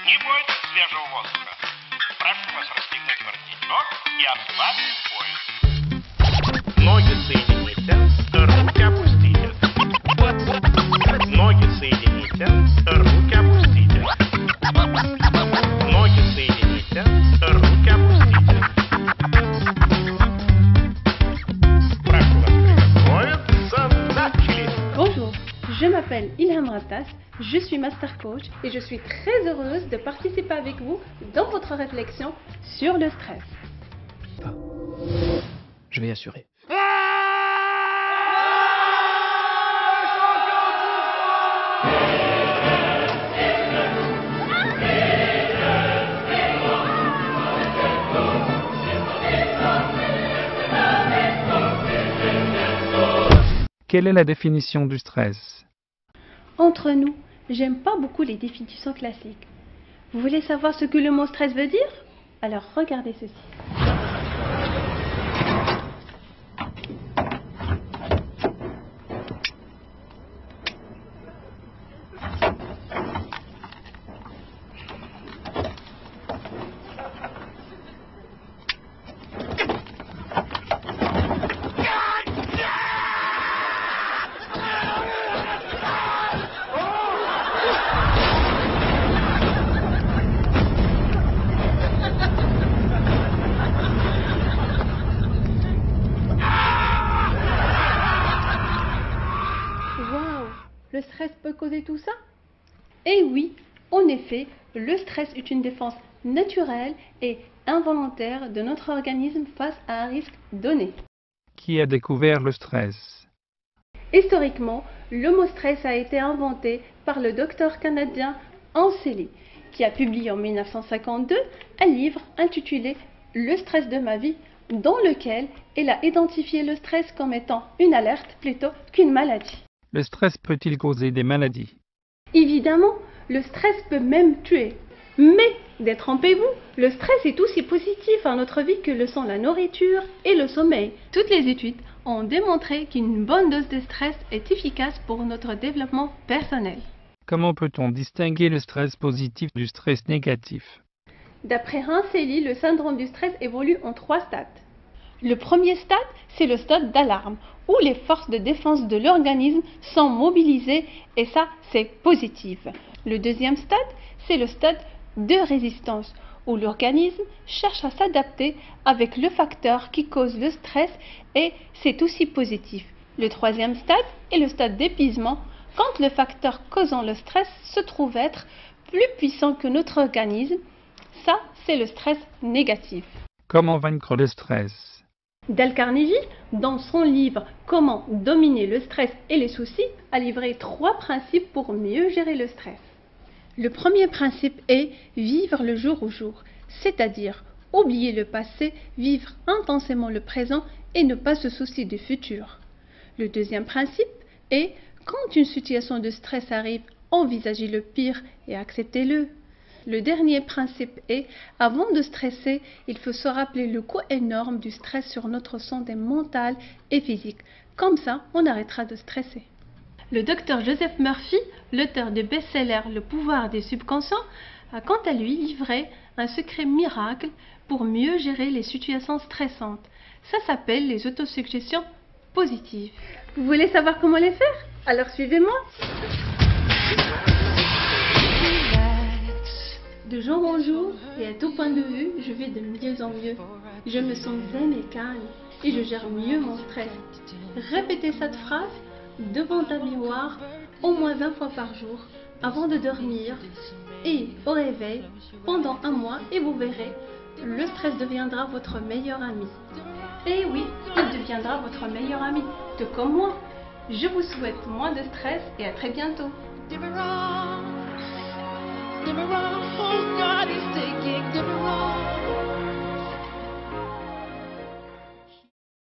Не бойтесь свежего воздуха. Прошу вас расстегнуть воротничок и отбавить пояс. Ноги соедините, руки опустите. Ноги соедините, руки опустите. Ноги соедините, руки опустите. Прошу вас приготовиться. Начали. Bonjour, je m'appelle Ilham Rattas, je suis Master Coach et je suis très heureuse de participer avec vous dans votre réflexion sur le stress. Je vais assurer. Quelle est la définition du stress? Entre nous, j'aime pas beaucoup les définitions classiques. Vous voulez savoir ce que le mot stress veut dire? Alors regardez ceci. Waouh, le stress peut causer tout ça? Eh oui, en effet, le stress est une défense naturelle et involontaire de notre organisme face à un risque donné. Qui a découvert le stress? Historiquement, le mot stress a été inventé par le docteur canadien Anseli, qui a publié en 1952 un livre intitulé Le stress de ma vie, dans lequel il a identifié le stress comme étant une alerte plutôt qu'une maladie. Le stress peut-il causer des maladies? Évidemment, le stress peut même tuer. Mais, détrompez-vous, le stress est aussi positif à notre vie que le sont la nourriture et le sommeil. Toutes les études ont démontré qu'une bonne dose de stress est efficace pour notre développement personnel. Comment peut-on distinguer le stress positif du stress négatif? D'après Anseli, le syndrome du stress évolue en 3 stades. Le premier stade, c'est le stade d'alarme, où les forces de défense de l'organisme sont mobilisées et ça, c'est positif. Le deuxième stade, c'est le stade de résistance, où l'organisme cherche à s'adapter avec le facteur qui cause le stress et c'est aussi positif. Le troisième stade est le stade d'épuisement, quand le facteur causant le stress se trouve être plus puissant que notre organisme. Ça, c'est le stress négatif. Comment vaincre le stress? Dale Carnegie, dans son livre Comment dominer le stress et les soucis, a livré 3 principes pour mieux gérer le stress. Le premier principe est vivre le jour au jour, c'est-à-dire oublier le passé, vivre intensément le présent et ne pas se soucier du futur. Le deuxième principe est quand une situation de stress arrive, envisagez le pire et acceptez-le. Le dernier principe est, avant de stresser, il faut se rappeler le coût énorme du stress sur notre santé mentale et physique. Comme ça, on arrêtera de stresser. Le docteur Joseph Murphy, l'auteur du best-seller Le pouvoir des subconscients, a quant à lui livré un secret miracle pour mieux gérer les situations stressantes. Ça s'appelle les autosuggestions positives. Vous voulez savoir comment les faire? Alors suivez-moi. De jour en jour et à tout point de vue, je vais de mieux en mieux. Je me sens zen et calme et je gère mieux mon stress. Répétez cette phrase devant un miroir au moins 20 fois par jour avant de dormir et au réveil pendant un mois et vous verrez, le stress deviendra votre meilleur ami. Et oui, il deviendra votre meilleur ami, tout comme moi. Je vous souhaite moins de stress et à très bientôt. Give me wrong, oh God, he's taking, give me wrong.